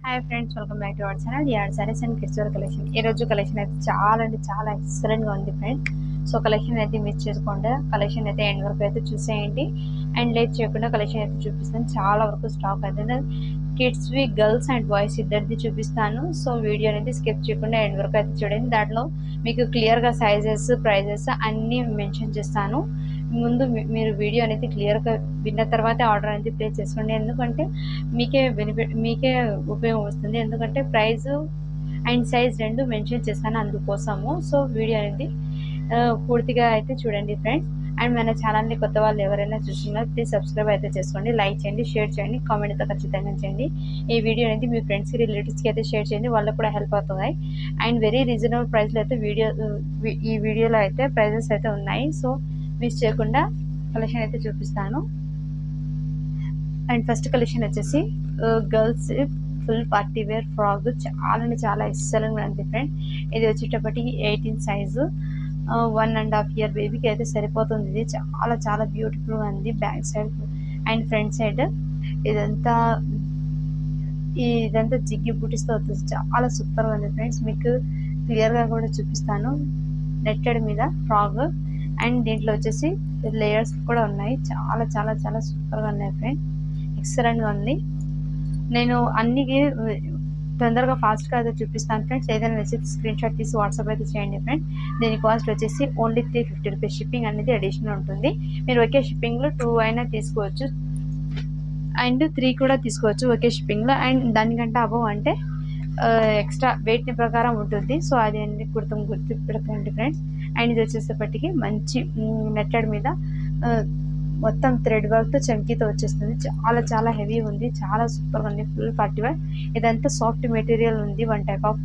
Hi friends, welcome back to our channel add sarees and kids wear collection. ఈ రోజు collection అయితే చాలా అంటే చాలా ఎక్సలెంట్గా ఉంది ఫ్రెండ్స్. సో కలెక్షన్ అయితే మిస్ చేసుకోండి, కలెక్షన్ అయితే ఎండ్ వరకు అయితే చూసేయండి. అండ్ లేట్ చేయకుండా కలెక్షన్ అయితే చూపిస్తాను. చాలా వరకు స్టాక్ అయితే కిడ్స్వి, గర్ల్స్ అండ్ బాయ్స్ ఇద్దరిది చూపిస్తాను. సో వీడియో అనేది స్కిప్ చేయకుండా ఎండ్ వరకు అయితే చూడండి. దాంట్లో మీకు క్లియర్గా సైజెస్, ప్రైజెస్ అన్నీ మెన్షన్ చేస్తాను. ముందు మీరు వీడియో అనేది క్లియర్గా విన్న తర్వాతే ఆర్డర్ అనేది ప్లేస్ చేసుకోండి. ఎందుకంటే మీకే ఉపయోగం వస్తుంది. ఎందుకంటే ప్రైస్ అండ్ సైజ్ రెండు మెన్షన్ చేస్తాను అందుకోసము. సో వీడియో అనేది పూర్తిగా అయితే చూడండి ఫ్రెండ్స్. అండ్ మన ఛానల్ని కొత్త వాళ్ళు ఎవరైనా చూస్తున్నా ప్లీజ్ సబ్స్క్రైబ్ అయితే చేసుకోండి, లైక్ చేయండి, షేర్ చేయండి, కామెంట్ అయితే ఖచ్చితంగా చేయండి. ఈ వీడియో అనేది మీ ఫ్రెండ్స్కి, రిలేటివ్స్కి అయితే షేర్ చేయండి, వాళ్ళకి కూడా హెల్ప్ అవుతుంది. అండ్ వెరీ రీజనబుల్ ప్రైస్లో అయితే ఈ వీడియోలో అయితే ప్రైజెస్ అయితే ఉన్నాయి. సో మిస్ చేయకుండా కలెక్షన్ అయితే చూపిస్తాను. అండ్ ఫస్ట్ కలెక్షన్ వచ్చేసి girls full party wear frock. చాలా అంటే చాలా ఎక్సలెంట్గా ఉంది ఫ్రెండ్. ఇది వచ్చేటప్పటికి 18 సైజు, 1.5 year బేబీకి అయితే సరిపోతుంది. ఇది చాలా చాలా బ్యూటిఫుల్గా ఉంది. Back side and front side ఇదంతా జిగ్గి బూటీస్తో వస్తుంది. చాలా సూపర్గా ఉంది ఫ్రెండ్స్. మీకు క్లియర్గా కూడా చూపిస్తాను. నెట్టెడ్ మీద ఫ్రాక్ అండ్ దీంట్లో వచ్చేసి లేయర్స్ కూడా ఉన్నాయి. చాలా చాలా చాలా సూపర్గా ఉన్నాయి ఫ్రెండ్, ఎక్సలెంట్గా ఉంది. నేను అన్ని తొందరగా ఫాస్ట్గా అయితే చూపిస్తాను ఫ్రెండ్స్. ఏదైనా నచ్చితే స్క్రీన్ షాట్ తీసి వాట్సాప్ అయితే చేయండి ఫ్రెండ్. దీని కాస్ట్ వచ్చేసి ఓన్లీ 350 రూపీస్. షిప్పింగ్ అనేది అడిషనల్ ఉంటుంది. మీరు ఒకే షిప్పింగ్లో 2 అయినా తీసుకోవచ్చు అండ్ 3 కూడా తీసుకోవచ్చు ఒకే షిప్పింగ్లో. అండ్ దానికంటే అబవ్ అంటే ఎక్స్ట్రా వెయిట్ని ప్రకారం ఉంటుంది. సో అది అన్ని గుర్తు పెడతాండి ఫ్రెండ్స్. అండ్ ఇది వచ్చేసేపటికి మంచి నెట్టెడ్ మీద మొత్తం థ్రెడ్ వర్క్తో చమ్కీతో వచ్చేస్తుంది. చాలా చాలా హెవీ ఉంది, చాలా సూపర్గా ఉంది. Full party wear. ఇదంతా సాఫ్ట్ మెటీరియల్ ఉంది, 1 టైప్ ఆఫ్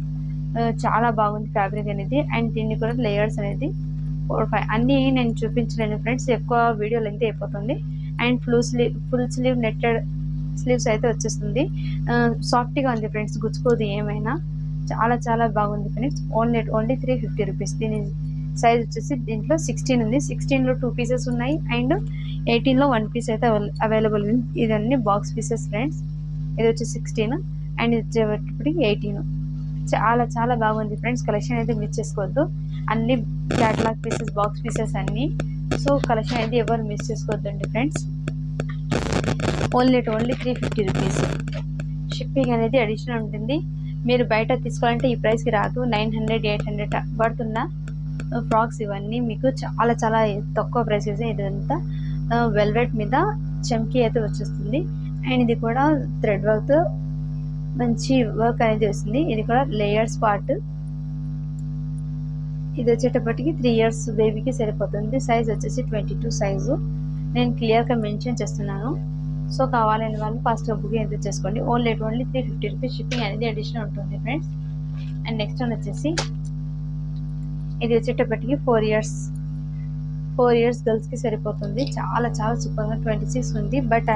చాలా బాగుంది ఫ్యాబ్రిక్ అనేది. అండ్ దీన్ని కూడా లేయర్స్ అనేది 4, 5 అన్నీ నేను చూపించలేను ఫ్రెండ్స్, ఎక్కువ వీడియో లెంత్ అయిపోతుంది. And full sleeve netted sleeves అయితే వచ్చేస్తుంది. సాఫ్ట్గా ఉంది ఫ్రెండ్స్, గుచ్చుకోదు ఏమైనా. చాలా చాలా బాగుంది ఫ్రెండ్స్. Only 350 rupees. దీని సైజ్ వచ్చేసి దీంట్లో 16 ఉంది. 16లో 2 పీసెస్ ఉన్నాయి అండ్ 18లో 1 పీస్ అయితే అవైలబుల్ ఉంది. ఇదన్నీ బాక్స్ పీసెస్ ఫ్రెండ్స్. ఇది వచ్చి 16 అండ్ ఇది వచ్చేటప్పటికి 18. చాలా చాలా బాగుంది ఫ్రెండ్స్. కలెక్షన్ అయితే మిస్ చేసుకోవద్దు. అన్ని క్యాటలాగ్ పీసెస్, బాక్స్ పీసెస్ అన్నీ. సో కలెక్షన్ అయితే ఎవరు మిస్ చేసుకోవద్దండి ఫ్రెండ్స్. Only 350 rupees. షిప్పింగ్ అనేది అడిషనల్ ఉంటుంది. మీరు బయట తీసుకోవాలంటే ఈ ప్రైస్కి రాదు. 900, 800 పడుతున్న ఫ్రాక్స్ ఇవన్నీ మీకు చాలా చాలా తక్కువ ప్రైసెస్. ఇదంతా వెల్వెట్ మీద చమ్కీ అయితే వచ్చేస్తుంది. అండ్ ఇది కూడా థ్రెడ్ వర్క్తో మంచి వర్క్ అనేది వస్తుంది. ఇది కూడా లేయర్స్ పార్ట్. ఇది వచ్చేటప్పటికి 3 years బేబీకి సరిపోతుంది. సైజ్ వచ్చేసి 22 సైజు. నేను క్లియర్గా మెన్షన్ చేస్తున్నాను. సో కావాలని వాళ్ళు ఫాస్ట్గా బుకింగ్ అయితే చేసుకోండి. Only 350 rupees. షిప్పింగ్ అనేది అడిషనల్ ఉంటుంది ఫ్రెండ్స్. అండ్ నెక్స్ట్ వన్ వచ్చేసి ఇది వచ్చేటప్పటికి 4 years గర్ల్స్కి సరిపోతుంది. చాలా చాలా సూపర్గా 26 ఉంది. బట్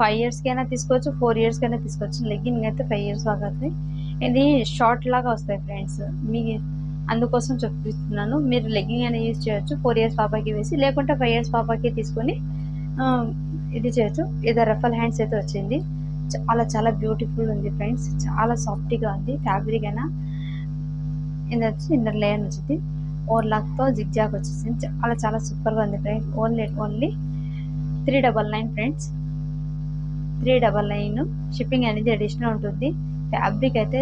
5 yearsకి అయినా తీసుకోవచ్చు, 4 yearsకి అయినా తీసుకోవచ్చు. లెగ్గింగ్ అయితే 5 years లాగా అవుతుంది. ఇది షార్ట్ లాగా వస్తాయి ఫ్రెండ్స్, మీ అందుకోసం చూపిస్తున్నాను. మీరు లెగ్గింగ్ అయినా యూజ్ చేయొచ్చు 4 years పాపకి వేసి, లేకుంటే 5 years పాపకి తీసుకొని ఇది చేయొచ్చు. ఇది రఫల్ హ్యాండ్స్ అయితే వచ్చింది. చాలా చాలా బ్యూటిఫుల్ ఉంది ఫ్రెండ్స్. చాలా సాఫ్ట్గా ఉంది ఫ్యాబ్రిక్ అయినా. ఇది వచ్చి ఇన్నర్ లేయర్ వచ్చింది. ఓవర్లాక్తో జిగ్జాగ్ వచ్చేసింది. చాలా చాలా సూపర్గా ఉంది ఫ్రెండ్స్. Only 399 friends. 399. షిప్పింగ్ అనేది అడిషనల్ ఉంటుంది. ఫ్యాబ్రిక్ అయితే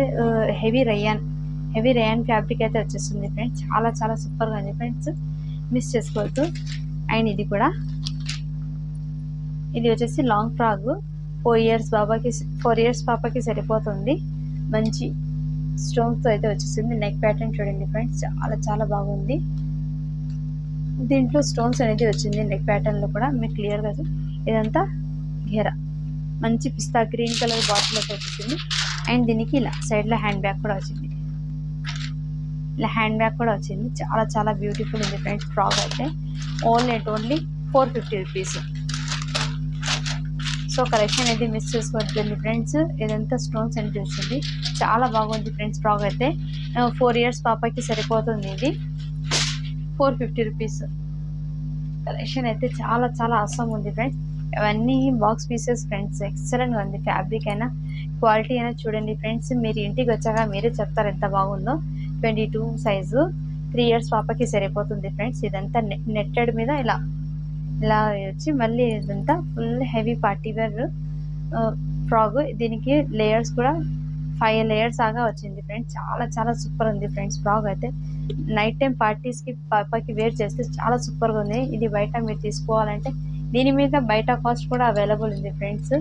హెవీ రయాన్ ఫ్యాబ్రిక్ అయితే వచ్చేస్తుంది ఫ్రెండ్స్. చాలా చాలా సూపర్గా ఉంది ఫ్రెండ్స్, మిస్ చేసుకోవద్దు. అండ్ ఇది వచ్చేసి లాంగ్ ఫ్రాక్. 4 years పాపకి సరిపోతుంది. మంచి స్టోన్స్తో అయితే వచ్చేసింది. నెక్ ప్యాటర్న్ చూడండి ఫ్రెండ్స్, చాలా చాలా బాగుంది. దీంట్లో స్టోన్స్ అనేది వచ్చింది నెక్ ప్యాటర్న్లో కూడా, మీకు క్లియర్గా. ఇదంతా ఘెరా మంచి పిస్తా గ్రీన్ కలర్ బాటిల్ అయితే వచ్చేసింది. అండ్ దీనికి ఇలా సైడ్లో హ్యాండ్ బ్యాగ్ కూడా వచ్చింది. చాలా చాలా బ్యూటిఫుల్ ఉంది ఫ్రెండ్స్. ఫ్రాక్ అయితే ఓన్లీ 450 రూపీస్. సో కలెక్షన్ అయితే మిస్ చేసుకోవద్దండి ఫ్రెండ్స్. ఇదంతా స్టోన్స్ అనేది వచ్చింది. చాలా బాగుంది ఫ్రెండ్స్. ఫ్రాక్ అయితే 4 years పాపకి సరిపోతుంది. ఇది 450 రూపీస్. కలెక్షన్ అయితే చాలా చాలా అవసరం ఉంది ఫ్రెండ్స్. ఇవన్నీ బాక్స్ పీసెస్ ఫ్రెండ్స్, ఎక్సలెంట్గా ఉంది. ఫ్యాబ్రిక్ అయినా క్వాలిటీ అనేది చూడండి ఫ్రెండ్స్, మీరు ఇంటికి వచ్చాక మీరే చెప్తారు ఎంత బాగుందో. 22 సైజు, 3 ఇయర్స్ పాపకి సరిపోతుంది ఫ్రెండ్స్. ఇదంతా నెట్టెడ్ మీద ఇలా ఇలా వచ్చి మళ్ళీ ఇదంతా full heavy party wear frock. దీనికి లేయర్స్ కూడా 5 లేయర్స్ దాకా వచ్చింది ఫ్రెండ్స్. చాలా చాలా సూపర్ ఉంది ఫ్రెండ్స్. ఫ్రాక్ అయితే నైట్ టైం పార్టీస్కి పాపకి వేర్ చేస్తే చాలా సూపర్గా ఉంది. ఇది బయట మీరు తీసుకోవాలంటే దీని మీద బయట కాస్ట్ కూడా అవైలబుల్ ఉంది ఫ్రెండ్స్.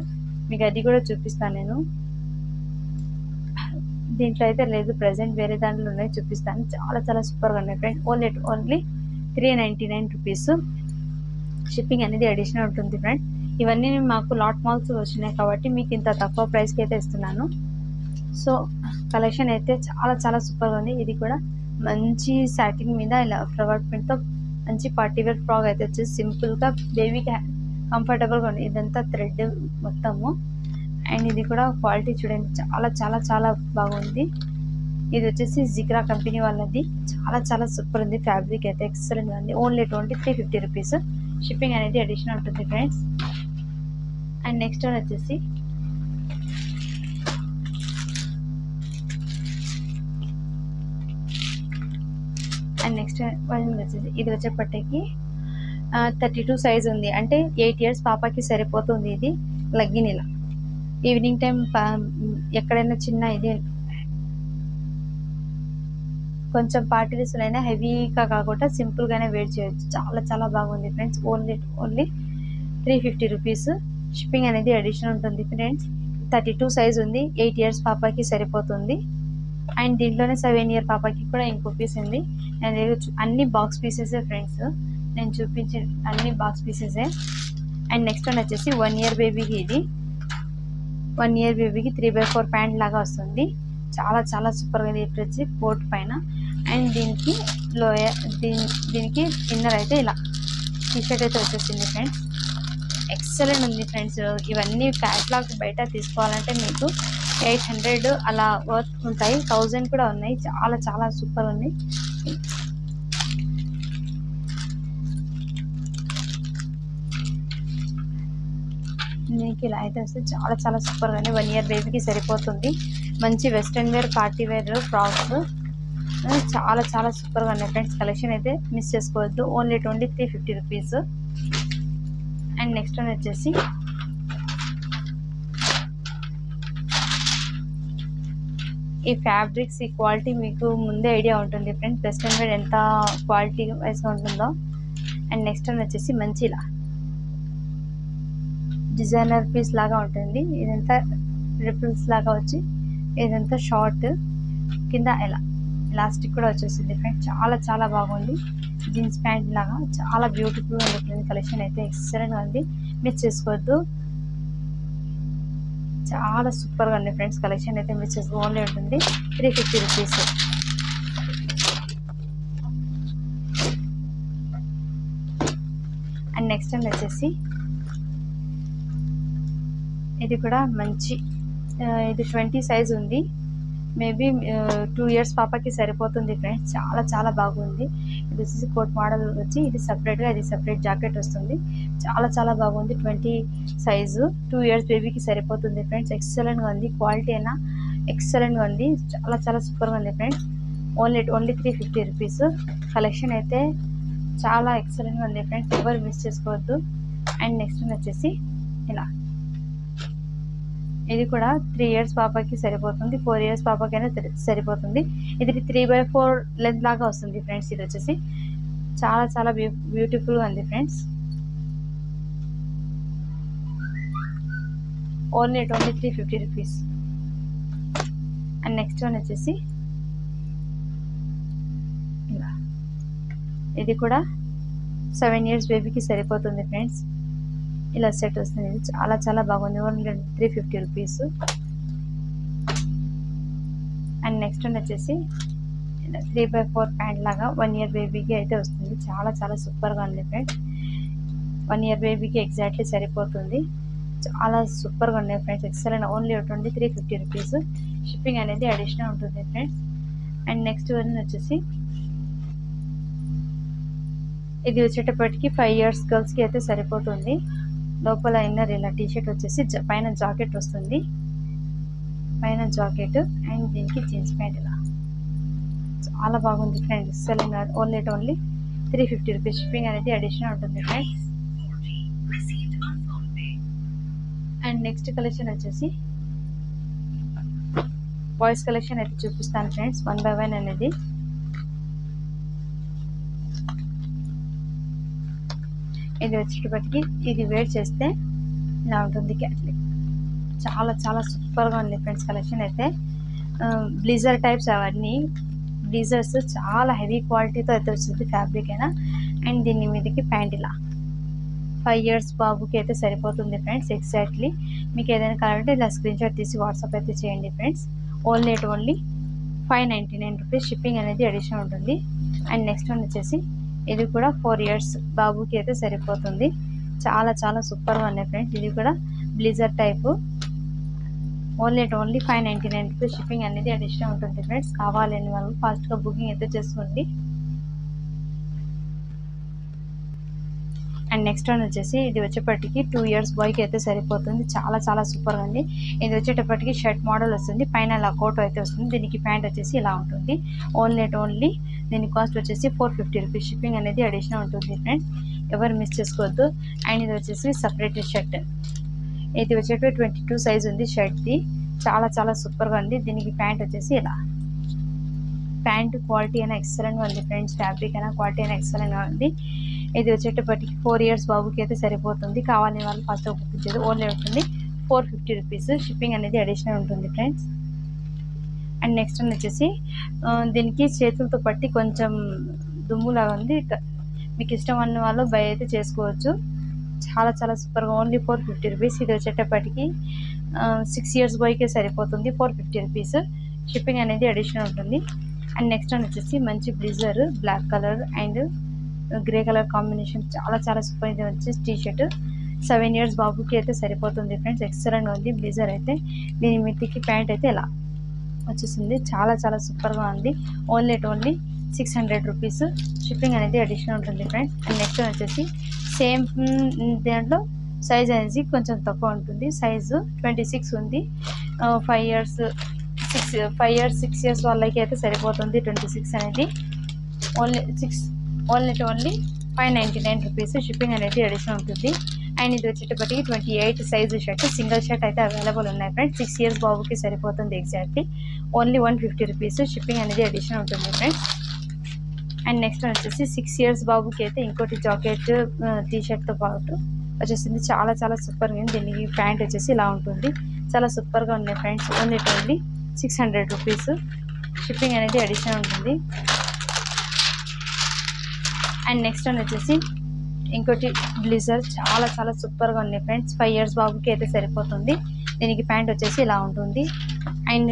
మీకు అది కూడా చూపిస్తాను నేను. దీంట్లో అయితే లేదు, ప్రజెంట్ వేరే దాంట్లో ఉన్నాయి, చూపిస్తాను. చాలా చాలా సూపర్గా ఉన్నాయి ఫ్రెండ్స్. Only 399 rupees. షిప్పింగ్ అనేది అడిషనల్ ఉంటుంది ఫ్రెండ్స్. ఇవన్నీ మాకు లాట్ మాల్స్ వచ్చినాయి కాబట్టి మీకు ఇంత తక్కువ ప్రైస్కి అయితే ఇస్తున్నాను. సో కలెక్షన్ అయితే చాలా చాలా సూపర్గా ఉంది. ఇది కూడా మంచి సాటిన్ మీద ఇలా ఫ్లవర్ ప్రింట్తో మంచి పార్టీ వేర్ ఫ్రాక్ అయితే వచ్చేసి సింపుల్గా బేబీకి కంఫర్టబుల్గా ఉంది. ఇదంతా థ్రెడ్ మొత్తము. అండ్ ఇది కూడా క్వాలిటీ చూడండి, చాలా చాలా చాలా బాగుంది. ఇది వచ్చేసి జిగ్రా కంపెనీ వాళ్ళది. చాలా చాలా సూపర్ ఉంది. ఫ్యాబ్రిక్ అయితే ఎక్సలెంట్గా ఉంది. Only 350 rupees. షిప్పింగ్ అనేది అడిషనల్ ఉంటుంది ఫ్రెండ్స్. అండ్ నెక్స్ట్ వన్ వచ్చేసి ఇది వచ్చేపటికి 32 సైజ్ ఉంది. అంటే 8 ఇయర్స్ పాపకి సరిపోతుంది. ఇది లెగ్గిన్ ఇలా ఈవినింగ్ టైం ఎక్కడైనా చిన్న ఇది కొంచెం పార్టీస్లో హెవీగా కాకుండా సింపుల్గానే వేర్ చేయొచ్చు. చాలా చాలా బాగుంది ఫ్రెండ్స్. Only 350 rupees. షిప్పింగ్ అనేది అడిషనల్ ఉంటుంది ఫ్రెండ్స్. 32 సైజ్ ఉంది. 8 ఇయర్స్ పాపకి సరిపోతుంది. అండ్ దీంట్లోనే 7 ఇయర్ పాపకి కూడా ఇంకో పీస్ ఉంది. అండ్ అన్ని బాక్స్ పీసెసే ఫ్రెండ్స్. నేను చూపించే అన్ని బాక్స్ పీసెసే. అండ్ నెక్స్ట్ వన్ వచ్చేసి 1 ఇయర్ బేబీకి. ఇది 1 ఇయర్ బేబీకి 3/4 ప్యాంట్ లాగా వస్తుంది. చాలా చాలా సూపర్గా ఉంది. ఇప్పుడు వచ్చి కోట్ పైన. అండ్ దీనికి దీనికి ఇన్నర్ అయితే ఇలా టీషర్ట్ అయితే వచ్చేసింది ఫ్రెండ్స్. ఎక్సలెంట్ ఉంది ఫ్రెండ్స్. ఇవన్నీ క్యాట్లాగ్ బయట తీసుకోవాలంటే మీకు 800 అలా వర్త్ ఉంటాయి. 1000 కూడా ఉన్నాయి. చాలా చాలా సూపర్ ఉంది. మీకు ఇలా అయితే వస్తే చాలా చాలా సూపర్గా ఉంది. 1 ఇయర్ బేబీకి సరిపోతుంది. మంచి western wear party wear frocks చాలా చాలా సూపర్గా ఉన్నాయి ఫ్రెండ్స్. కలెక్షన్ అయితే మిస్ చేసుకోవద్దు. Only 350 rupees. And next one వచ్చేసి ఈ ఫ్యాబ్రిక్స్, ఈ క్వాలిటీ మీకు ముందే ఐడియా ఉంటుంది ఫ్రెండ్స్. వెస్ట్రన్ వేర్ ఎంత క్వాలిటీ వైస్గా ఉంటుందో. అండ్ నెక్స్ట్ వన్ వచ్చేసి మంచి ఇలా డిజైనర్ పీస్ లాగా ఉంటుంది. ఇదంతా రిపుల్స్ లాగా వచ్చి ఇదంతా షార్ట్ కింద ఇలా ఎలాస్టిక్ కూడా వచ్చేసింది ఫ్రెండ్స్. చాలా చాలా బాగుంది. జీన్స్ ప్యాంట్ లాగా చాలా బ్యూటిఫుల్గా ఉంటుంది. కలెక్షన్ అయితే ఎక్సలెంట్గా ఉంది. మిస్ చేసుకోవద్దు. చాలా సూపర్గా ఉంది ఫ్రెండ్స్. కలెక్షన్ అయితే మిస్ చేసుకో. ఓన్లీ ఉంటుంది 350 రూపీస్. అండ్ నెక్స్ట్ టైం వచ్చేసి ఇది కూడా మంచి ఇది 20 సైజ్ ఉంది. మేబీ 2 ఇయర్స్ పాపకి సరిపోతుంది ఫ్రెండ్స్. చాలా చాలా బాగుంది. ఇది వచ్చేసి కోట్ మోడల్ వచ్చి ఇది సపరేట్గా, ఇది సపరేట్ జాకెట్ వస్తుంది. చాలా చాలా బాగుంది. 20 సైజు 2 ఇయర్స్ బేబీకి సరిపోతుంది ఫ్రెండ్స్. ఎక్సలెంట్గా ఉంది. క్వాలిటీ అయినా ఎక్సలెంట్గా ఉంది. చాలా చాలా సూపర్గా ఉంది ఫ్రెండ్స్. Only 350 rupees. కలెక్షన్ అయితే చాలా ఎక్సలెంట్గా ఉంది ఫ్రెండ్స్. ఎవరు మిస్ చేసుకోవద్దు. అండ్ నెక్స్ట్ వచ్చేసి ఇలా ఇది కూడా 3 ఇయర్స్ పాపకి సరిపోతుంది. 4 ఇయర్స్ పాపకైనా సరిపోతుంది. ఇది 3/4 లెంత్ లాగా వస్తుంది ఫ్రెండ్స్. ఇది వచ్చేసి చాలా చాలా బ్యూటిఫుల్గా ఉంది friends. Only 350 rupees. And next one వచ్చేసి ఇలా ఇది కూడా 7 ఇయర్స్ బేబీకి సరిపోతుంది ఫ్రెండ్స్. ఇలా సెట్ వస్తుంది. ఇది చాలా చాలా బాగుంది. Only 350 rupees. And next one వచ్చేసి 3/4 ప్యాంట్ లాగా 1 ఇయర్ బేబీకి అయితే వస్తుంది. చాలా చాలా సూపర్గా ఉంది ఫ్రెండ్స్. 1 ఇయర్ బేబీకి ఎగ్జాక్ట్లీ సరిపోతుంది. చాలా సూపర్గా ఉన్నాయి friends. Excellent. Only 350 rupees. Shipping అనేది అడిషనల్ ఉంటుంది ఫ్రెండ్స్. అండ్ నెక్స్ట్ వన్ వచ్చేసి ఇది వచ్చేటప్పటికి 5 ఇయర్స్ గర్ల్స్కి అయితే సరిపోతుంది. లోపల ఇన్నర్ ఇలా టీషర్ట్ వచ్చేసి పైన జాకెట్ వస్తుంది. పైన జాకెట్ అండ్ దీనికి జీన్స్ ప్యాంట్. ఇలా చాలా బాగుంది friends. Selling only 350 rupees. Shipping అనేది అడిషనల్ ఉంటుంది ఫ్రెండ్స్. అండ్ నెక్స్ట్ కలెక్షన్ వచ్చేసి బాయ్స్ కలెక్షన్ అయితే చూపిస్తాను ఫ్రెండ్స్, 1 by 1 అనేది. ఇది వచ్చేటప్పటికి ఇది వేర్ చేస్తే ఇలా ఉంటుంది క్యాట్లాగ్. చాలా చాలా సూపర్గా ఉంది ఫ్రెండ్స్ కలెక్షన్ అయితే. బ్లీజర్ టైప్స్ అవన్నీ బ్లీజర్స్ చాలా హెవీ క్వాలిటీతో అయితే వస్తుంది ఫ్యాబ్రిక్ అయినా. అండ్ దీని మీదకి ప్యాంట్ ఇలా 5 years బాబుకి అయితే సరిపోతుంది ఫ్రెండ్స్. ఎగ్జాక్ట్లీ మీకు ఏదైనా కావాలంటే ఇలా స్క్రీన్ షాట్ తీసి వాట్సాప్ అయితే చేయండి ఫ్రెండ్స్. Only 599 rupees. షిప్పింగ్ అనేది అడిషనల్ ఉంటుంది. అండ్ నెక్స్ట్ వన్ వచ్చేసి ఇది కూడా 4 years బాబుకి అయితే సరిపోతుంది. చాలా చాలా సూపర్గా ఉన్నాయి ఫ్రెండ్స్. ఇది కూడా బ్లీజర్ టైపు. Only 599 rupees. షిప్పింగ్ అనేది అడిషనల్ ఉంటుంది ఫ్రెండ్స్. కావాలని వాళ్ళు ఫాస్ట్గా బుకింగ్ అయితే చేసుకోండి. అండ్ నెక్స్ట్ వన్ వచ్చేసి ఇది వచ్చేటప్పటికి 2 years బాయ్కి అయితే సరిపోతుంది. చాలా చాలా సూపర్గా ఉంది. ఇది వచ్చేటప్పటికి షర్ట్ మోడల్ వస్తుంది, పైన ఇలా కోట్ అయితే వస్తుంది. దీనికి ప్యాంట్ వచ్చేసి ఇలా ఉంటుంది. ఓన్లీ దీని కాస్ట్ వచ్చేసి 450 రూపీస్. షిప్పింగ్ అనేది అడిషనల్ ఉంటుంది ఫ్రెండ్స్. ఎవరు మిస్ చేసుకోవద్దు. అండ్ ఇది వచ్చేసి సపరేట్ షర్ట్. ఇది వచ్చేటప్పుడు 22 సైజ్ ఉంది షర్ట్ది. చాలా చాలా సూపర్గా ఉంది. దీనికి ప్యాంట్ వచ్చేసి ఇలా. ప్యాంట్ క్వాలిటీ అయినా ఎక్సలెంట్గా ఉంది ఫ్రెండ్స్. ఫ్యాబ్రిక్ అయినా క్వాలిటీ అయినా ఎక్సలెంట్గా ఉంది. ఇది వచ్చేటప్పటికి 4 years బాబుకి అయితే సరిపోతుంది. కావాలని వాళ్ళు ఫస్ట్ గుర్తించేది. ఓన్లీ ఉంటుంది 450 రూపీస్. షిప్పింగ్ అనేది అడిషనల్ ఉంటుంది ఫ్రెండ్స్. అండ్ నెక్స్ట్ వన్ వచ్చేసి దీనికి చేతులతో పట్టి కొంచెం దుమ్ములాగా ఉంది. మీకు ఇష్టం అన్న వాళ్ళు బై అయితే చేసుకోవచ్చు. చాలా చాలా సూపర్గా. Only 450 rupees. ఇది వచ్చేటప్పటికి 6 years బాయ్కే సరిపోతుంది. 450 రూపీస్. షిప్పింగ్ అనేది అడిషనల్ ఉంటుంది. అండ్ నెక్స్ట్ వన్ వచ్చేసి మంచి blazer black colour and grey colour combination. చాలా చాలా సూపర్. ఇది వచ్చేసి టీ షర్ట్ 7 years బాబుకి అయితే సరిపోతుంది ఫ్రెండ్స్. ఎక్సలెంట్గా ఉంది బ్లీజర్ అయితే. దీని మీదకి ప్యాంట్ అయితే ఇలా వచ్చేసింది. చాలా చాలా సూపర్గా ఉంది. Only 600 rupees. షిప్పింగ్ అనేది అడిషనల్ ఉంటుంది ఫ్రెండ్స్. అండ్ నెక్స్ట్ వచ్చేసి సేమ్ దాంట్లో సైజ్ అనేది కొంచెం తక్కువ ఉంటుంది. సైజు 26 ఉంది. 5 years 6 years వాళ్ళకి అయితే సరిపోతుంది 26 అనేది. Only 599 rupees. షిప్పింగ్ అనేది అడిషనల్ ఉంటుంది. అండ్ ఇది వచ్చేటప్పటికి 28 సైజు షర్ట్. సింగిల్ షర్ట్ అయితే అవైలబుల్ ఉన్నాయి ఫ్రెండ్స్. 6 years బాబుకి సరిపోతుంది ఎగ్జాక్ట్లీ. Only 150 rupees. షిప్పింగ్ అనేది అడిషనల్ ఉంటుంది ఫ్రెండ్స్. అండ్ నెక్స్ట్ వచ్చేసి 6 years బాబుకి అయితే ఇంకోటి జాకెట్ టీ షర్ట్తో పాటు వచ్చేసింది. చాలా చాలా సూపర్గా ఉంది. దీనికి ప్యాంట్ వచ్చేసి ఇలా ఉంటుంది. చాలా సూపర్గా ఉన్నాయి ఫ్రెండ్స్. Only 600 rupees. షిప్పింగ్ అనేది అడిషనల్ ఉంటుంది. అండ్ నెక్స్ట్ వన్ వచ్చేసి ఇంకోటి బ్లీజర్. చాలా చాలా సూపర్గా ఉన్నాయి ఫ్రెండ్స్. 5 years బాబుకి అయితే సరిపోతుంది. దీనికి ప్యాంట్ వచ్చేసి ఇలా ఉంటుంది. అండ్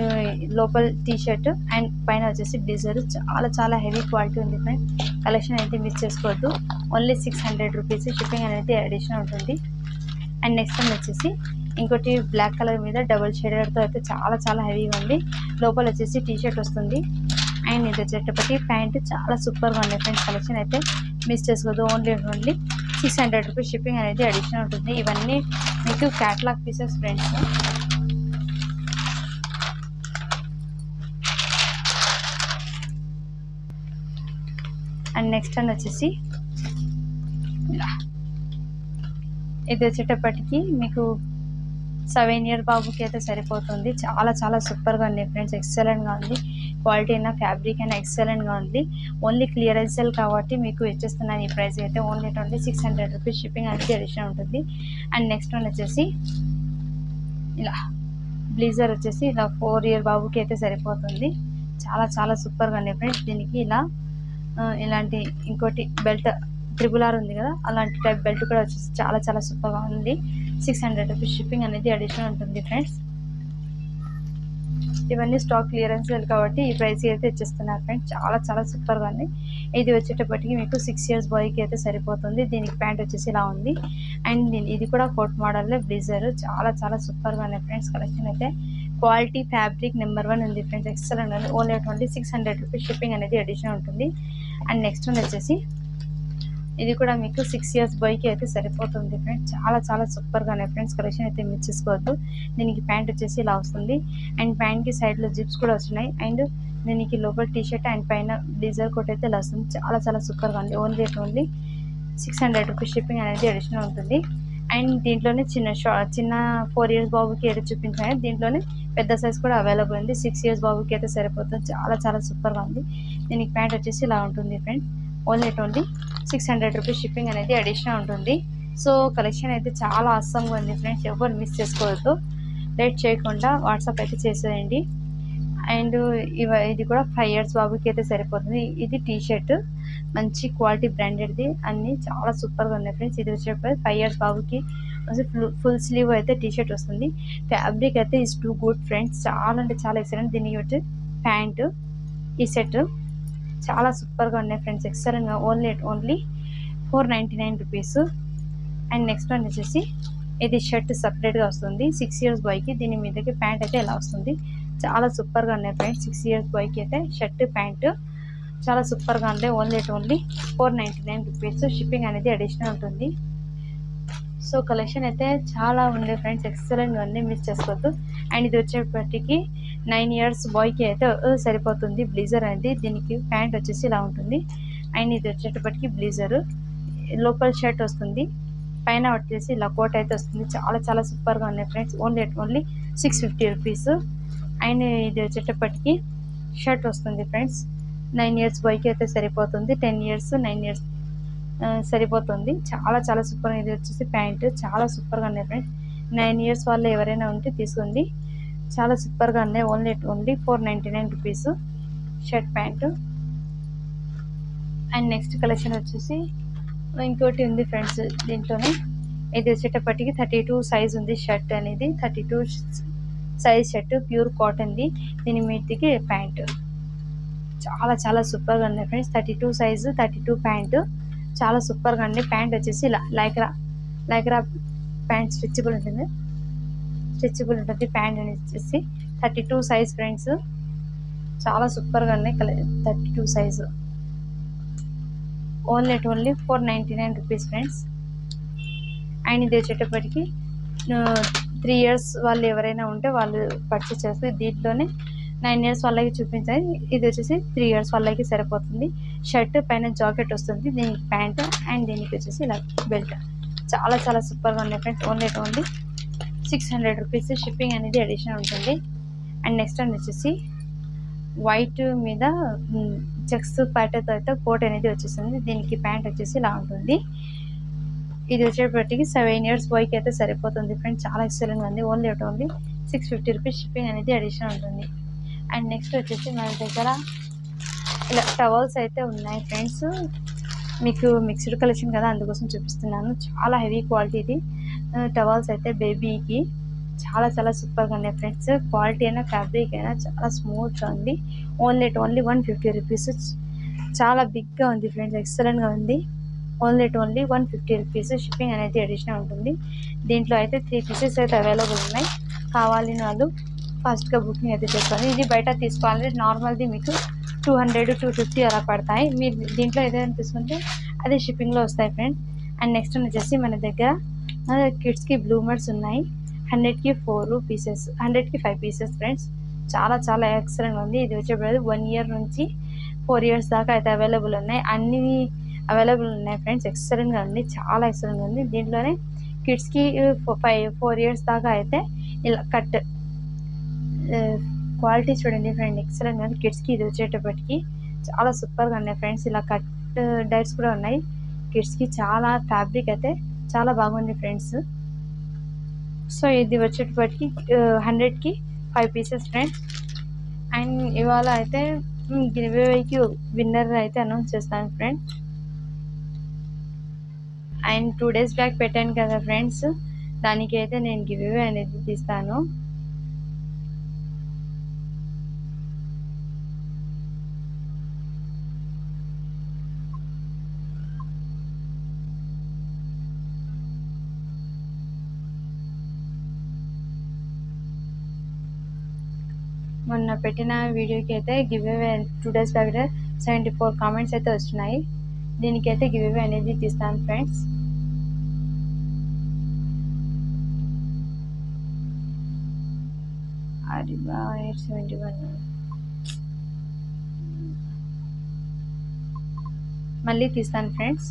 లోపల టీ షర్ట్ అండ్ పైన వచ్చేసి బ్లీజర్. చాలా చాలా హెవీ క్వాలిటీ ఉంది ఫ్రెండ్స్. కలెక్షన్ అయితే మిస్ చేసుకోవద్దు. Only 600 rupees. షిప్పింగ్ అనేది అడిషనల్ ఉంటుంది. అండ్ నెక్స్ట్ వన్ వచ్చేసి ఇంకోటి బ్లాక్ కలర్ మీద డబుల్ షేడర్తో అయితే చాలా చాలా హెవీగా ఉంది. లోపల వచ్చేసి టీ షర్ట్ వస్తుంది. అండ్ ఇది వచ్చేటప్పటికి ప్యాంట్. చాలా సూపర్గా ఉన్నాయి ఫ్రెండ్స్. కలెక్షన్ అయితే మిస్ చేసుకోవద్దు. Only 600 rupees. షిప్పింగ్ అనేది అడిషనల్ ఉంటుంది. ఇవన్నీ మీకు catalogue pieces friends. And next one వచ్చేసి ఇది వచ్చేటప్పటికి మీకు 7 years బాబుకి అయితే సరిపోతుంది. చాలా చాలా సూపర్గా ఉంది ఫ్రెండ్స్. ఎక్సలెంట్గా ఉంది. క్వాలిటీ అయినా ఫ్యాబ్రిక్ అయినా ఎక్సలెంట్గా ఉంది. ఓన్లీ క్లియరెన్స్ సేల్ కాబట్టి మీకు ఇచ్చేస్తున్నాను ఈ ప్రైస్ అయితే. Only 600 rupees. షిప్పింగ్ అనేది అడిషనల్ ఉంటుంది. అండ్ నెక్స్ట్ వన్ వచ్చేసి ఇలా బ్లీజర్ వచ్చేసి ఇలా 4 years బాబుకి అయితే సరిపోతుంది. చాలా చాలా సూపర్గా ఉంది ఫ్రెండ్స్. దీనికి ఇలాంటి ఇంకోటి బెల్ట్ RRR ఉంది కదా, అలాంటి టైప్ బెల్ట్ కూడా వచ్చేసి చాలా చాలా సూపర్గా ఉంది. 600 రూపీస్. షిప్పింగ్ అనేది అడిషనల్ ఉంటుంది ఫ్రెండ్స్. ఇవన్నీ స్టాక్ క్లియరెన్స్ కాబట్టి ఈ ప్రైస్ అయితే ఇచ్చేస్తున్నారు ఫ్రెండ్స్. చాలా చాలా సూపర్గా ఉంది. ఇది వచ్చేటప్పటికి మీకు 6 years బాయ్కి అయితే సరిపోతుంది. దీనికి ప్యాంట్ వచ్చేసి ఇలా ఉంది. అండ్ ఇది కూడా కోట్ మోడల్లో బ్లీజర్. చాలా చాలా సూపర్గా ఉన్నాయి ఫ్రెండ్స్. కలెక్షన్ అయితే క్వాలిటీ ఫ్యాబ్రిక్ నెంబర్ 1 ఉంది ఫ్రెండ్స్. ఎక్సలెంట్ ఉంది. Only 600 rupees. షిప్పింగ్ అనేది అడిషనల్ ఉంటుంది. అండ్ నెక్స్ట్ వన్ వచ్చేసి ఇది కూడా మీకు 6 ఇయర్స్ బాయ్కి అయితే సరిపోతుంది ఫ్రెండ్స్. చాలా చాలా సూపర్గా ఉన్నాయి ఫ్రెండ్స్. కలెక్షన్ అయితే మిస్ చేసుకోవద్దు. దీనికి ప్యాంట్ వచ్చేసి ఇలా వస్తుంది అండ్ ప్యాంట్కి సైడ్లో జిప్స్ కూడా వచ్చినాయి అండ్ దీనికి లోపల టీ షర్ట్ అండ్ పైన బ్లేజర్ కోట్ అయితే ఇలా వస్తుంది. చాలా చాలా సూపర్గా ఉంది. ఓన్లీ 600 రూపీస్ షిప్పింగ్ అనేది అడిషనల్ ఉంటుంది. అండ్ దీంట్లోనే చిన్న 4 ఇయర్స్ బాబుకి ఏదో చూపించాను. దీంట్లోనే పెద్ద సైజ్ కూడా అవైలబుల్ ఉంది. 6 ఇయర్స్ బాబుకి అయితే సరిపోతుంది. చాలా చాలా సూపర్గా ఉంది. దీనికి ప్యాంట్ వచ్చేసి ఇలా ఉంటుంది ఫ్రెండ్స్. ఓన్లీ 600 రూపీస్ షిప్పింగ్ అనేది అడిషనల్ ఉంటుంది. సో కలెక్షన్ అయితే చాలా అస్సంగా ఉంది ఫ్రెండ్స్. ఎవరు మిస్ చేసుకోవద్దు. లేట్ చేయకుండా వాట్సాప్ అయితే చేసేయండి. అండ్ ఇది కూడా 5 ఇయర్స్ బాబుకి అయితే సరిపోతుంది. ఇది టీ షర్ట్ మంచి క్వాలిటీ బ్రాండెడ్ది, అన్నీ చాలా సూపర్గా ఉన్నాయి ఫ్రెండ్స్. ఇది వచ్చేటప్పుడు 5 ఇయర్స్ బాబుకి ఫుల్ స్లీవ్ అయితే టీ షర్ట్ వస్తుంది. ఫ్యాబ్రిక్ అయితే ఈజ్ టూ గుడ్ ఫ్రెండ్స్. చాలా అంటే చాలా ఎక్సలెంట్. దీనికి వచ్చి ప్యాంటు ఈ సెట్ చాలా సూపర్గా ఉన్నాయి ఫ్రెండ్స్. ఎక్సలెంట్గా only 499 rupees. And next one వచ్చేసి ఇది షర్ట్ సపరేట్గా వస్తుంది 6 ఇయర్స్ బాయ్కి. దీని మీదకి ప్యాంట్ అయితే ఎలా వస్తుంది. చాలా సూపర్గా ఉన్నాయి ఫ్రెండ్స్. 6 ఇయర్స్ బాయ్కి అయితే షర్ట్ ప్యాంటు చాలా సూపర్గా ఉంది. Only 499 rupees. షిప్పింగ్ అనేది అడిషనల్ ఉంటుంది. సో కలెక్షన్ అయితే చాలా ఉంది ఫ్రెండ్స్. ఎక్సలెంట్గా ఉంది. మిస్ చేసుకోవద్దు. అండ్ ఇది వచ్చేప్పటికి 9 ఇయర్స్ బాయ్కి అయితే సరిపోతుంది. బ్లేజర్ అనేది దీనికి ప్యాంట్ వచ్చేసి ఇలా ఉంటుంది. అండ్ ఇది వచ్చేటప్పటికి బ్లేజరు లోపల షర్ట్ వస్తుంది. పైన వచ్చేసి ఇలా కోట్ అయితే వస్తుంది. చాలా చాలా సూపర్గా ఉన్నాయి ఫ్రెండ్స్. Only 650 rupees. అండ్ ఇది వచ్చేటప్పటికి షర్ట్ వస్తుంది ఫ్రెండ్స్. 9 ఇయర్స్ బాయ్కి అయితే సరిపోతుంది. 10 ఇయర్స్ 9 ఇయర్స్ సరిపోతుంది. చాలా చాలా సూపర్. ఇది వచ్చేసి ప్యాంట్ చాలా సూపర్గా ఉన్నాయి ఫ్రెండ్స్. 9 ఇయర్స్ వాళ్ళు ఎవరైనా ఉంటే తీసుకోండి. చాలా సూపర్గా ఉన్నాయి. Only 499 rupees shirt pant. And next collection వచ్చేసి ఇంకోటి ఉంది ఫ్రెండ్స్. దీంట్లోనే ఇది వచ్చేటప్పటికి 32 సైజ్ ఉంది. షర్ట్ అనేది 32 సైజ్ షర్ట్ ప్యూర్ కాటన్ది. దీని మీదకి ప్యాంటు చాలా చాలా సూపర్గా ఉన్నాయి ఫ్రెండ్స్. 32 సైజు 32 ప్యాంటు చాలా సూపర్గా ఉంది. ప్యాంట్ వచ్చేసి లైక్రా ప్యాంట్ స్ట్రెచబుల్ ఉంటుంది. ప్యాంట్ అనేది వచ్చేసి 32 సైజ్ ఫ్రెండ్స్. చాలా సూపర్గా ఉన్నాయి. 32 size only 499 rupees friends. And ఇది వచ్చేటప్పటికి 3 ఇయర్స్ వాళ్ళు ఎవరైనా ఉంటే వాళ్ళు పర్చేస్ చేస్తారు. దీంట్లోనే 9 ఇయర్స్ వాళ్ళకి చూపించాలి. ఇది వచ్చేసి 3 ఇయర్స్ వాళ్ళకి సరిపోతుంది. షర్ట్ పైన జాకెట్ వస్తుంది. దీనికి ప్యాంట్ అండ్ దీనికి వచ్చేసి ఇలా బెల్ట్. చాలా చాలా సూపర్గా ఉన్నాయి ఫ్రెండ్స్. Only 600 rupees. షిప్పింగ్ అనేది అడిషనల్ ఉంటుంది. అండ్ నెక్స్ట్ వన్ వచ్చేసి వైట్ మీద చెక్స్ ప్యాటర్న్తో అయితే కోట్ అనేది వచ్చేస్తుంది. దీనికి ప్యాంట్ వచ్చేసి ఇలా ఉంటుంది. ఇది వచ్చేటప్పటికి 7 ఇయర్స్ బాయ్కి అయితే సరిపోతుంది ఫ్రెండ్స్. చాలా ఎక్సలెంట్గా ఉంది. Only 650 rupees. షిప్పింగ్ అనేది అడిషనల్ ఉంటుంది. అండ్ నెక్స్ట్ వచ్చేసి మన దగ్గర ఇలా టవల్స్ అయితే ఉన్నాయి ఫ్రెండ్స్. మీకు మిక్స్డ్ కలెక్షన్ కదా అందుకోసం చూపిస్తున్నాను. చాలా హెవీ క్వాలిటీది టవల్స్ అయితే బేబీకి చాలా చాలా సూపర్గా ఉన్నాయి ఫ్రెండ్స్. క్వాలిటీ అయినా ఫ్యాబ్రిక్ అయినా చాలా స్మూత్గా ఉంది. Only 150 rupees. చాలా బిగ్గా ఉంది ఫ్రెండ్స్. ఎక్సలెంట్గా ఉంది. Only 150 rupees. షిప్పింగ్ అనేది అడిషనల్ ఉంటుంది. దీంట్లో అయితే 3 పీసెస్ అయితే అవైలబుల్ ఉన్నాయి. కావాలని వాళ్ళు ఫాస్ట్గా బుకింగ్ అయితే చేసుకోవాలి. ఇది బయట తీసుకోవాలి. నార్మల్ది మీకు 200-250 అలా పడతాయి. మీరు దీంట్లో ఏదైనా తీసుకుంటే అదే షిప్పింగ్లో వస్తాయి ఫ్రెండ్స్. అండ్ నెక్స్ట్ వచ్చేసి మన దగ్గర కిడ్స్కి బ్లూమర్స్ ఉన్నాయి. 100కి 4 పీసెస్, 100కి 5 పీసెస్ ఫ్రెండ్స్. చాలా చాలా ఎక్సలెంట్గా ఉంది. ఇది వచ్చేప్పుడు 1 ఇయర్ నుంచి 4 ఇయర్స్ దాకా అయితే అవైలబుల్ ఉన్నాయి. అన్నీ అవైలబుల్ ఉన్నాయి ఫ్రెండ్స్. ఎక్సలెంట్గా ఉంది. చాలా ఎక్సలెంట్గా ఉంది. దీంట్లోనే కిడ్స్కి 4 ఇయర్స్ దాకా అయితే ఇలా కట్ క్వాలిటీ చూడండి ఫ్రెండ్. ఎక్సలెంట్గా ఉంది. కిడ్స్కి ఇది వచ్చేటప్పటికి చాలా సూపర్గా ఉన్నాయి ఫ్రెండ్స్. ఇలా కట్ డైట్స్ కూడా ఉన్నాయి కిడ్స్కి. చాలా ఫ్యాబ్రిక్ అయితే చాలా బాగుంది ఫ్రెండ్స్. సో ఇది వచ్చేటప్పటికి 100కి 5 పీసెస్ ఫ్రెండ్స్. అండ్ ఇవాళ అయితే గివ్వేకి విన్నర్ అయితే అనౌన్స్ చేస్తాను ఫ్రెండ్స్. అండ్ 2 డేస్ బ్యాక్ పెట్టాను కదా ఫ్రెండ్స్, దానికి అయితే నేను గివ్వే అనేది తీస్తాను. మొన్న పెట్టిన వీడియోకి అయితే give away 2 days back 74 comments అయితే వచ్చినాయి. దీనికైతే గివ్ అవే అనేది తీస్తాను ఫ్రెండ్స్. అరిబా 871 మళ్ళీ తీస్తాను ఫ్రెండ్స్.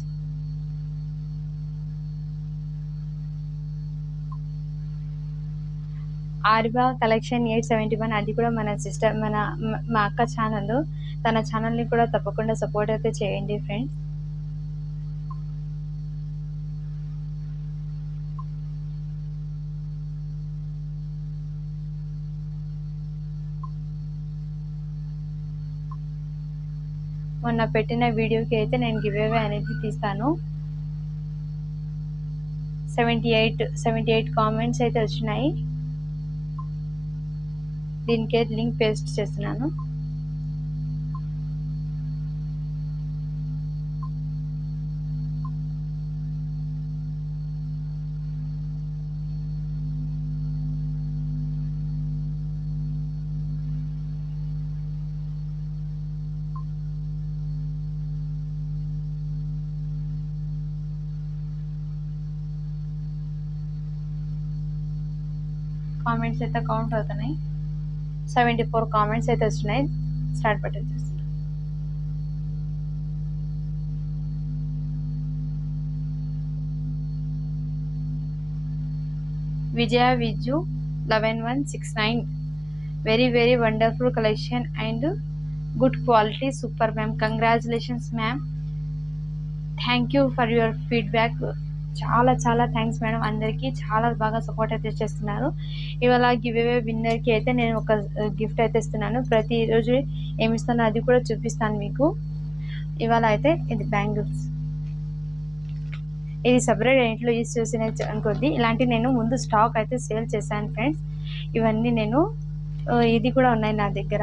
ఆరిబా కలెక్షన్ 871 అది కూడా మన సిస్టర్ మా అక్క ఛానల్. తన ఛానల్ని కూడా తప్పకుండా సపోర్ట్ అయితే చేయండి ఫ్రెండ్స్. మొన్న పెట్టిన వీడియోకి అయితే నేను గివ్ అవే అనేది తీస్తాను. 78 కామెంట్స్ అయితే వచ్చినాయి. దీనికైతే లింక్ పేస్ట్ చేస్తున్నాను. కామెంట్స్ అయితే కౌంట్ అవుతున్నాయి. 74 కామెంట్స్ అయితే వచ్చినాయి. స్టార్ట్ బటన్ చేస్తున్నాను. విజయ Viju 11169 very wonderful collection and good quality. Super ma'am, congratulations ma'am, thank you for your feedback. చాలా థ్యాంక్స్ మేడం. అందరికీ చాలా బాగా సపోర్ట్ అయితే చేస్తున్నారు. ఇవాళ గివ్ అవే విన్నర్కి అయితే నేను ఒక గిఫ్ట్ అయితే ఇస్తున్నాను. ప్రతిరోజు ఏమి ఇస్తానో అది కూడా చూపిస్తాను మీకు. ఇవాళ అయితే ఇది బ్యాంగిల్స్. ఇది సపరేట్ ఇంట్లో యూజ్ చేసిన అనుకోద్ది. ఇలాంటి నేను ముందు స్టాక్ అయితే సేల్ చేశాను ఫ్రెండ్స్. ఇవన్నీ నేను ఇది కూడా ఉన్నాయి నా దగ్గర.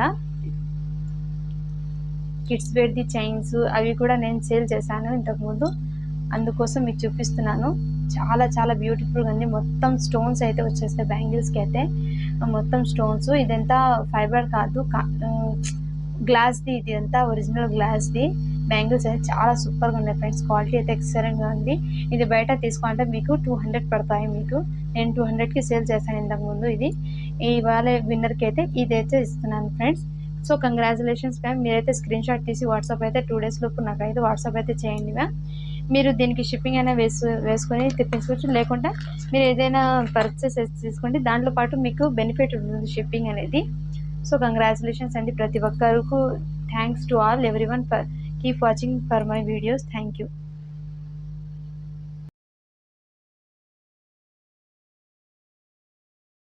కిడ్స్ వేర్ది చైన్స్ అవి కూడా నేను సేల్ చేశాను ఇంతకుముందు. అందుకోసం మీకు చూపిస్తున్నాను. చాలా బ్యూటిఫుల్గా ఉంది. మొత్తం స్టోన్స్ అయితే వచ్చేస్తాయి బ్యాంగిల్స్కి అయితే. మొత్తం స్టోన్స్. ఇదంతా ఫైబర్ కాదు, గ్లాస్ది. ఇది అంతా ఒరిజినల్ గ్లాస్ది బ్యాంగిల్స్ అయితే చాలా సూపర్గా ఉన్నాయి ఫ్రెండ్స్. క్వాలిటీ అయితే ఎక్సలెంట్గా ఉంది. ఇది బయట తీసుకుంటే మీకు 200 పడతాయి. మీకు నేను 200కి సేల్ చేశాను ఇంతకుముందు. ఇది ఇవాళ విన్నర్కి అయితే ఇదైతే ఇస్తున్నాను ఫ్రెండ్స్. So congratulations ma'am. మీరైతే స్క్రీన్ షాట్ తీసి వాట్సాప్ అయితే 2 days లోపు నాకైతే వాట్సాప్ అయితే చేయండి మ్యామ్. మీరు దీనికి షిప్పింగ్ అయినా వేసుకొని తెప్పించుకోవచ్చు. లేకుంటే మీరు ఏదైనా పర్చేస్ తీసుకోండి. దాంట్లో పాటు మీకు బెనిఫిట్ ఉంటుంది షిప్పింగ్ అనేది. సో కంగ్రాచులేషన్స్ అండి ప్రతి ఒక్కరికి. Thanks to all everyone for keep watching for my videos. Thank you.